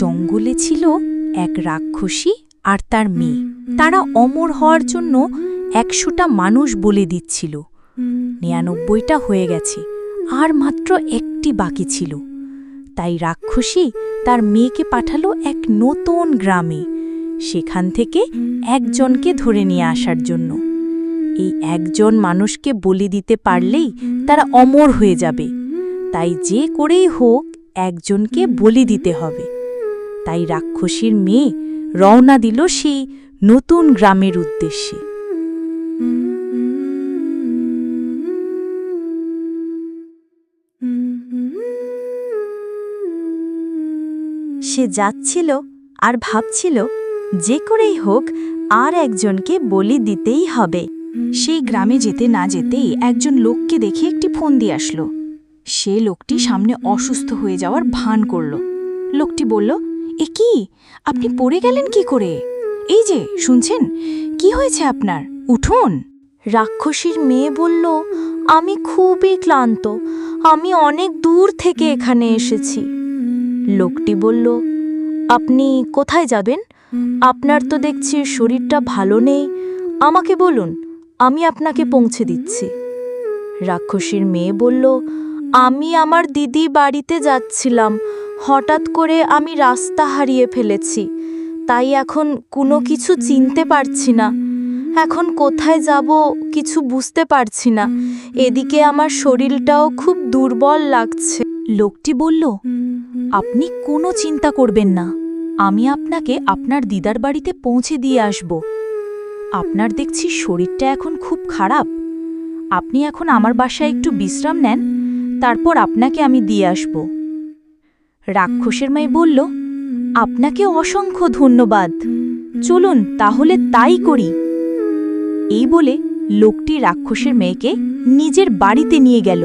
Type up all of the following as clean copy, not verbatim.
জঙ্গলে ছিল এক রাক্ষসী আর তার মেয়ে। তারা অমর হওয়ার জন্য ১০০টা মানুষ বলে দিচ্ছিল। ৯৯টা হয়ে গেছে, আর মাত্র একটি বাকি ছিল। তাই রাক্ষসী তার মেয়েকে পাঠালো এক নতুন গ্রামে, সেখান থেকে একজনকে ধরে নিয়ে আসার জন্য। এই একজন মানুষকে বলি দিতে পারলেই তারা অমর হয়ে যাবে, তাই যে করেই হোক একজনকে বলি দিতে হবে। তাই রাক্ষসীর মেয়ে রওনা দিল সেই নতুন গ্রামের উদ্দেশ্যে। সে যাচ্ছিল আর ভাবছিল যে করেই হোক আর একজনকে বলি দিতেই হবে। সেই গ্রামে যেতে না যেতেই একজন লোককে দেখে একটি ফোন দিয়ে আসলো। সে লোকটি সামনে অসুস্থ হয়ে যাওয়ার ভান করল। লোকটি বলল, এ কি, আপনি পড়ে গেলেন কি করে? এই যে শুনছেন, কি হয়েছে আপনার? উঠুন। রাক্ষসীর মেয়ে বলল, আমি খুবই ক্লান্ত, আমি অনেক দূর থেকে এখানে এসেছি। লোকটি বলল, আপনি কোথায় যাবেন? আপনার তো দেখছি শরীরটা ভালো নেই, আমাকে বলুন, আমি আপনাকে পৌঁছে দিচ্ছি। রাক্ষসীর মেয়ে বলল, আমি আমার দিদি বাড়িতে যাচ্ছিলাম, হঠাৎ করে আমি রাস্তা হারিয়ে ফেলেছি, তাই এখন কোনো কিছু চিনতে পারছি না। এখন কোথায় যাব কিছু বুঝতে পারছি না, এদিকে আমার শরীরটাও খুব দুর্বল লাগছে। লোকটি বলল, আপনি কোনো চিন্তা করবেন না, আমি আপনাকে আপনার দিদার বাড়িতে পৌঁছে দিয়ে আসব। আপনার দেখছি শরীরটা এখন খুব খারাপ, আপনি এখন আমার বাসায় একটু বিশ্রাম নেন, তারপর আপনাকে আমি দিয়ে আসব। রাক্ষসের মেয়ে বলল, আপনাকে অসংখ্য ধন্যবাদ, চলুন তাহলে তাই করি। এই বলে লোকটি রাক্ষসের মেয়েকে নিজের বাড়িতে নিয়ে গেল।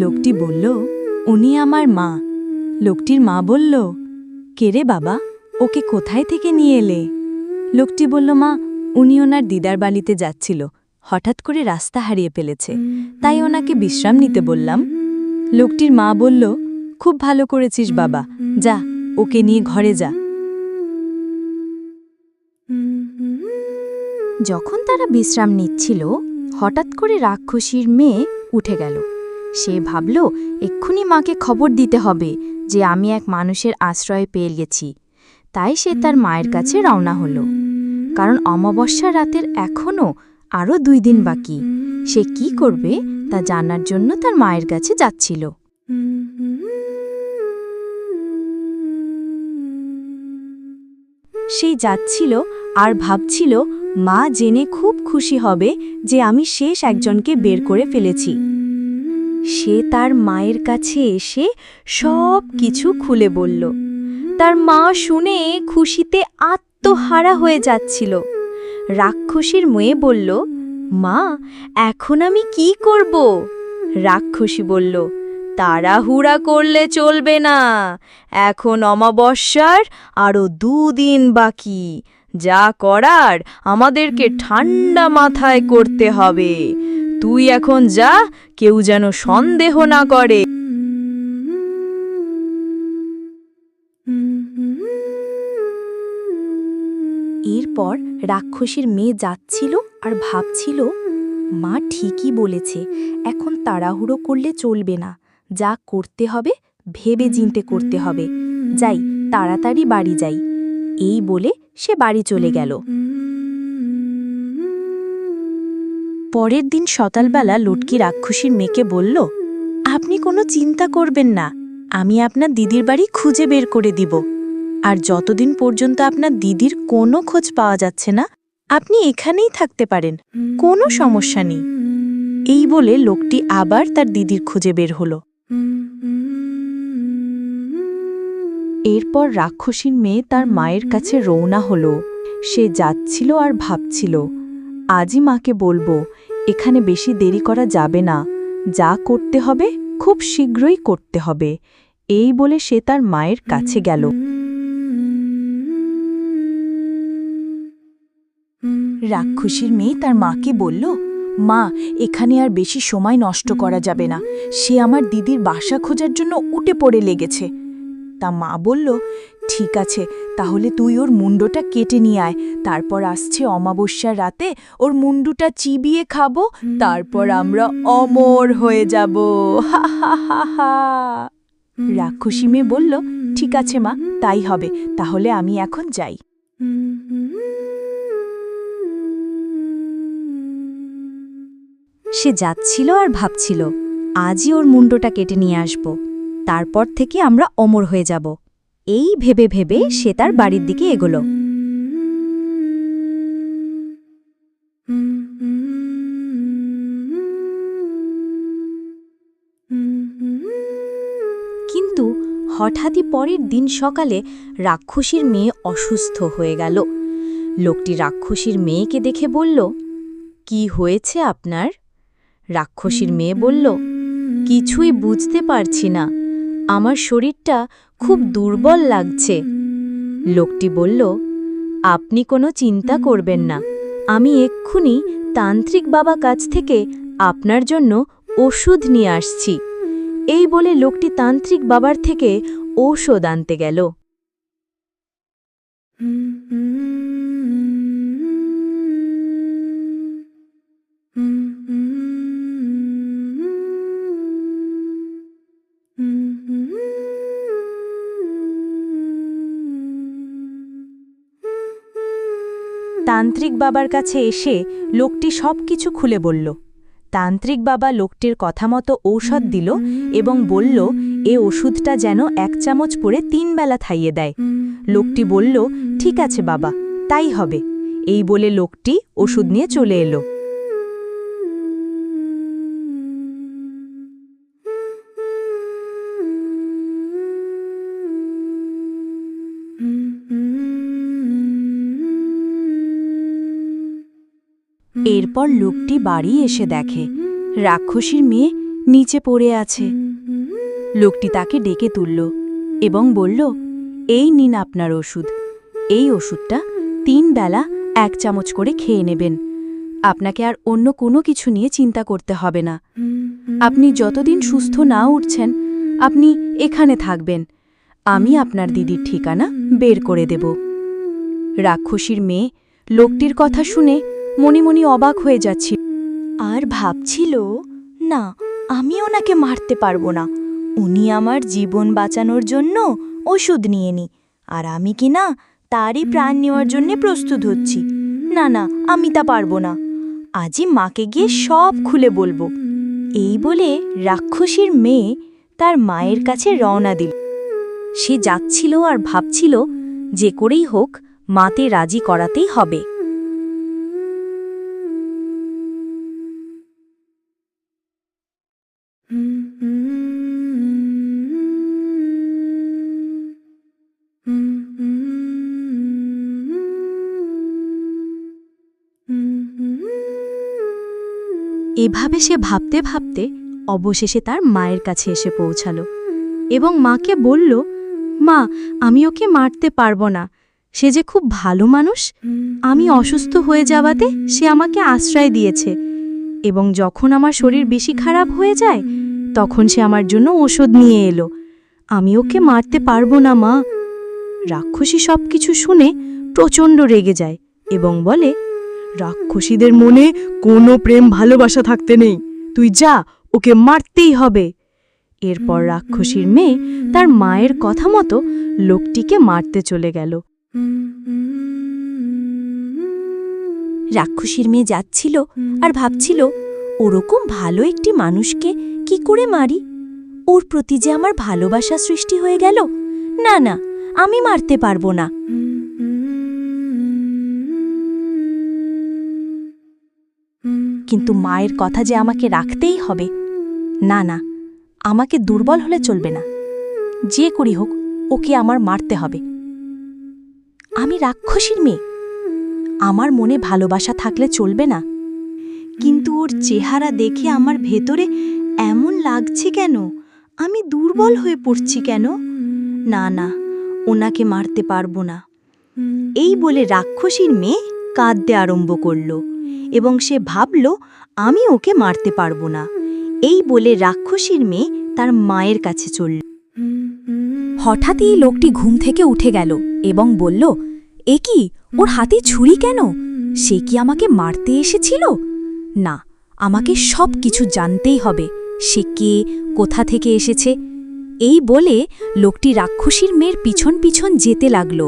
লোকটি বলল, উনি আমার মা। লোকটির মা বলল, কে রে বাবা, ওকে কোথায় থেকে নিয়ে এলে? লোকটি বলল, মা, উনি ওনার দিদার বাড়িতে যাচ্ছিল, হঠাৎ করে রাস্তা হারিয়ে ফেলেছে, তাই ওনাকে বিশ্রাম নিতে বললাম। লোকটির মা বলল, খুব ভালো করেছিস বাবা, যা ওকে নিয়ে ঘরে যা। যখন তারা বিশ্রাম নিচ্ছিল, হঠাৎ করে রাক্ষসীর মেয়ে উঠে গেল। সে ভাবল এক্ষুনি মাকে খবর দিতে হবে যে আমি এক মানুষের আশ্রয় পেয়ে গেছি। তাই সে তার মায়ের কাছে রওনা হলো, কারণ অমাবস্যা রাতের এখনও আরও 2 দিন বাকি। সে কি করবে তা জানার জন্য তার মায়ের কাছে যাচ্ছিল। সে যাচ্ছিল আর ভাবছিল, মা জেনে খুব খুশি হবে যে আমি শেষ একজনকে বের করে ফেলেছি। সে তার মায়ের কাছে এসে সব কিছু খুলে বলল। তার মা শুনে খুশিতে আত্মহারা হয়ে যাচ্ছিল। রাক্ষসীর মেয়ে বলল, মা, এখন আমি কি করব? রাক্ষসী বলল, তাড়াহুড়া করলে চলবে না, এখন অমাবস্যার আরও 2 দিন বাকি। যা করার আমাদেরকে ঠান্ডা মাথায় করতে হবে। তুই এখন যা, কেউ যেন সন্দেহ না করে। এরপর রাক্ষসীর মেয়ে যাচ্ছিল আর ভাবছিল, মা ঠিকই বলেছে, এখন তাড়াহুড়ো করলে চলবে না, যা করতে হবে ভেবে চিন্তে করতে হবে। যাই, তাড়াতাড়ি বাড়ি যাই। এই বলে সে বাড়ি চলে গেল। পরের দিন সকালবেলা লটকি রাক্ষসীর মেয়েকে বলল, আপনি কোনো চিন্তা করবেন না, আমি আপনার দিদির বাড়ি খুঁজে বের করে দিব। আর যতদিন পর্যন্ত আপনার দিদির কোনো খোঁজ পাওয়া যাচ্ছে না, আপনি এখানেই থাকতে পারেন, কোনো সমস্যা নেই। এই বলে লোকটি আবার তার দিদির খুঁজে বের হলো। এরপর রাক্ষসীর মেয়ে তার মায়ের কাছে রওনা হলো। সে যাচ্ছিল আর ভাবছিল, আজই মাকে বলবো, এখানে বেশি দেরি করা যাবে না, যা করতে হবে খুব শীঘ্রই করতে হবে। এই বলে সে তার মায়ের কাছে গেল। রাক্ষসীর মেয়ে তার মাকে বলল, মা, এখানে আর বেশি সময় নষ্ট করা যাবে না, সে আমার দিদির বাসা খোঁজার জন্য উঠে পড়ে লেগেছে। তা মা বলল, ঠিক আছে, তাহলে তুই ওর মুন্ডটা কেটে নিয়ে আয়, তারপর আসছে অমাবস্যার রাতে ওর মুন্ডুটা চিবিয়ে খাবো, তারপর আমরা অমর হয়ে যাব। হা হা হা হা। রাক্ষসী মেয়ে বলল, ঠিক আছে মা, তাই হবে, তাহলে আমি এখন যাই। সে যাচ্ছিল আর ভাবছিল, আজই ওর মুন্ডটা কেটে নিয়ে আসব, তারপর থেকে আমরা অমর হয়ে যাব। এই ভেবে ভেবে সে তার বাড়ির দিকে এগোল। কিন্তু হঠাৎই পরের দিন সকালে রাক্ষসীর মেয়ে অসুস্থ হয়ে গেল। লোকটি রাক্ষসীর মেয়েকে দেখে বলল, কি হয়েছে আপনার? রাক্ষসীর মেয়ে বলল, কিছুই বুঝতে পারছি না, আমার শরীরটা খুব দুর্বল লাগছে। লোকটি বলল, আপনি কোনো চিন্তা করবেন না, আমি এক্ষুনি তান্ত্রিক বাবা কাছ থেকে আপনার জন্য ওষুধ নিয়ে আসছি। এই বলে লোকটি তান্ত্রিক বাবার থেকে ঔষধ আনতে গেল। তান্ত্রিক বাবার কাছে এসে লোকটি সবকিছু খুলে বলল। তান্ত্রিক বাবা লোকটির কথা মতো ঔষধ দিল এবং বলল, এ ওষুধটা যেন 1 চামচ করে 3 বেলা খাইয়ে দেয়। লোকটি বলল, ঠিক আছে বাবা, তাই হবে। এই বলে লোকটি ওষুধ নিয়ে চলে এলো। এরপর লোকটি বাড়ি এসে দেখে রাক্ষসীর মেয়ে নিচে পড়ে আছে। লোকটি তাকে ডেকে তুলল এবং বলল, এই নিন আপনার ওষুধ। এই ওষুধটা 3 বেলা 1 চামচ করে খেয়ে নেবেন। আপনাকে আর অন্য কোনো কিছু নিয়ে চিন্তা করতে হবে না। আপনি যতদিন সুস্থ না উঠছেন, আপনি এখানে থাকবেন। আমি আপনার দিদির ঠিকানা বের করে দেব। রাক্ষসীর মেয়ে লোকটির কথা শুনে মনে মনে অবাক হয়ে যাচ্ছিল আর ভাবছিল, না, আমি ওনাকে মারতে পারবো না। উনি আমার জীবন বাঁচানোর জন্য ওষুধ নিয়ে নি, আর আমি কি না তারই প্রাণ নেওয়ার জন্য প্রস্তুত হচ্ছি। না না, আমি তা পারবো না। আজই মাকে গিয়ে সব খুলে বলবো। এই বলে রাক্ষসীর মেয়ে তার মায়ের কাছে রওনা দিল। সে যাচ্ছিল আর ভাবছিল, যে করেই হোক মাতে রাজি করাতেই হবে। এভাবে সে ভাবতে ভাবতে অবশেষে তার মায়ের কাছে এসে পৌঁছাল এবং মাকে বলল, মা, আমি ওকে মারতে পারবো না। সে যে খুব ভালো মানুষ। আমি অসুস্থ হয়ে যাওয়াতে সে আমাকে আশ্রয় দিয়েছে এবং যখন আমার শরীর বেশি খারাপ হয়ে যায় তখন সে আমার জন্য ওষুধ নিয়ে এলো। আমি ওকে মারতে পারবো না মা। রাক্ষসী সবকিছু শুনে প্রচণ্ড রেগে যায় এবং বলে, রাক্ষসীদের মনে কোনো প্রেম ভালোবাসা থাকতে নেই, তুই যা, ওকে মারতেই হবে। এরপর রাক্ষসীর মেয়ে তার মায়ের কথা মতো লোকটিকে মারতে চলে গেল। রাক্ষসীর মেয়ে যাচ্ছিল আর ভাবছিল, ওরকম ভালো একটি মানুষকে কি করে মারি? ওর প্রতি যে আমার ভালোবাসা সৃষ্টি হয়ে গেল। না না, আমি মারতে পারবো না। কিন্তু মায়ের কথা যে আমাকে রাখতেই হবে। না না, আমাকে দুর্বল হলে চলবে না। যে করি হোক ওকে আমার মারতে হবে। আমি রাক্ষসীর মেয়ে, আমার মনে ভালোবাসা থাকলে চলবে না। কিন্তু ওর চেহারা দেখে আমার ভেতরে এমন লাগছে কেন? আমি দুর্বল হয়ে পড়ছি কেন? না না, ওনাকে মারতে পারবো না। এই বলে রাক্ষসীর মেয়ে কাঁদতে আরম্ভ করল এবং সে ভাবল, আমি ওকে মারতে পারবো না। এই বলে রাক্ষসীর মেয়ে তার মায়ের কাছে চলল। হঠাৎই লোকটি ঘুম থেকে উঠে গেল এবং বলল, এ কি, ওর হাতে ছুরি কেন? সে কি আমাকে মারতে এসেছিল? না, আমাকে সব কিছু জানতেই হবে। সে কে, কোথা থেকে এসেছে? এই বলে লোকটি রাক্ষসীর মেয়ের পিছন পিছন যেতে লাগল।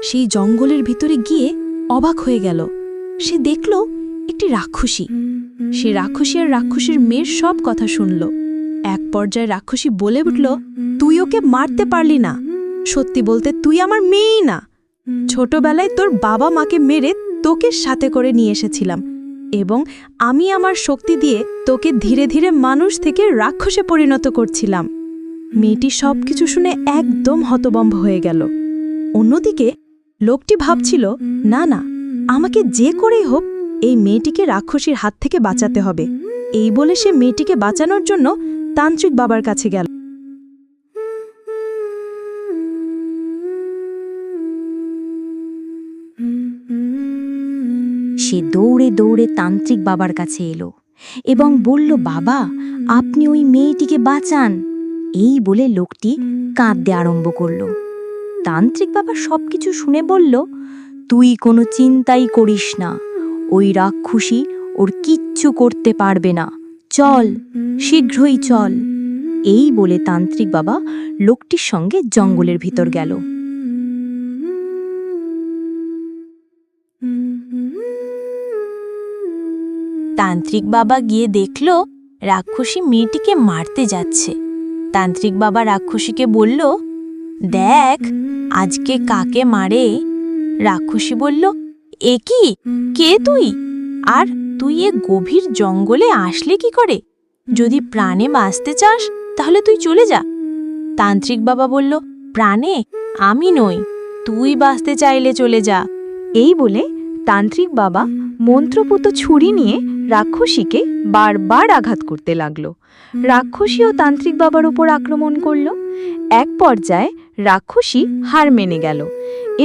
সেই জঙ্গলের ভিতরে গিয়ে অবাক হয়ে গেল। সে দেখল একটি রাক্ষসী। সে রাক্ষসী আর রাক্ষসীর মেয়ের সব কথা শুনল। এক পর্যায়ে রাক্ষসী বলে উঠল, তুই ওকে মারতে পারলি না। সত্যি বলতে তুই আমার মেয়েই না। ছোটবেলায় তোর বাবা মাকে মেরে তোকে সাথে করে নিয়ে এসেছিলাম এবং আমি আমার শক্তি দিয়ে তোকে ধীরে ধীরে মানুষ থেকে রাক্ষসে পরিণত করছিলাম। মেয়েটি সবকিছু শুনে একদম হতভম্ব হয়ে গেল। অন্যদিকে লোকটি ভাবছিল, না না, আমাকে যে করেই হোক এই মেয়েটিকে রাক্ষসীর হাত থেকে বাঁচাতে হবে। এই বলে সে মেয়েটিকে বাঁচানোর জন্য তান্ত্রিক বাবার কাছে গেল। সে দৌড়ে দৌড়ে তান্ত্রিক বাবার কাছে এলো এবং বলল, বাবা, আপনি ওই মেয়েটিকে বাঁচান। এই বলে লোকটি কাঁদতে আরম্ভ করল। তান্ত্রিক বাবা সবকিছু শুনে বলল, তুই কোনো চিন্তাই করিস না, ওই রাক্ষসী ওর কিচ্ছু করতে পারবে না। চল, শীঘ্রই চল। এই বলে তান্ত্রিক বাবা লোকটির সঙ্গে জঙ্গলের ভিতর গেল। তান্ত্রিক বাবা গিয়ে দেখল রাক্ষসী মেয়েটিকে মারতে যাচ্ছে। তান্ত্রিক বাবা রাক্ষসীকে বলল, দেখ আজকে কাকে মারে। রাক্ষসী বলল, এ কি, কে তুই? আর তুই এ গভীর জঙ্গলে আসলে কি করে? যদি প্রাণে বাঁচতে চাস তাহলে তুই চলে যা। তান্ত্রিক বাবা বলল, প্রাণে আমি নই, তুই বাঁচতে চাইলে চলে যা। এই বলে তান্ত্রিক বাবা মন্ত্রপুত ছুরি নিয়ে রাক্ষসীকে বারবার আঘাত করতে লাগল। রাক্ষসীও তান্ত্রিক বাবার উপর আক্রমণ করল। এক পর্যায়ে রাক্ষসী হার মেনে গেল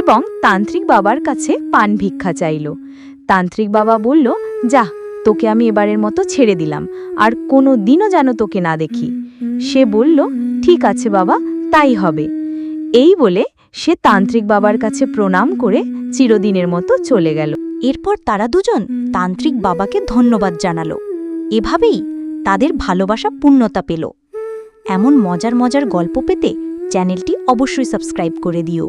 এবং তান্ত্রিক বাবার কাছে পান ভিক্ষা চাইল। তান্ত্রিক বাবা বলল, যা, তোকে আমি এবারের মতো ছেড়ে দিলাম, আর কোনো দিনও যেন তোকে না দেখি। সে বলল, ঠিক আছে বাবা, তাই হবে। এই বলে সে তান্ত্রিক বাবার কাছে প্রণাম করে চিরদিনের মতো চলে গেল। এরপর তারা দুজন তান্ত্রিক বাবাকে ধন্যবাদ জানালো। এভাবেই তাদের ভালোবাসা পূর্ণতা পেল। এমন মজার মজার গল্প পেতে চ্যানেলটি অবশ্যই সাবস্ক্রাইব করে দিও।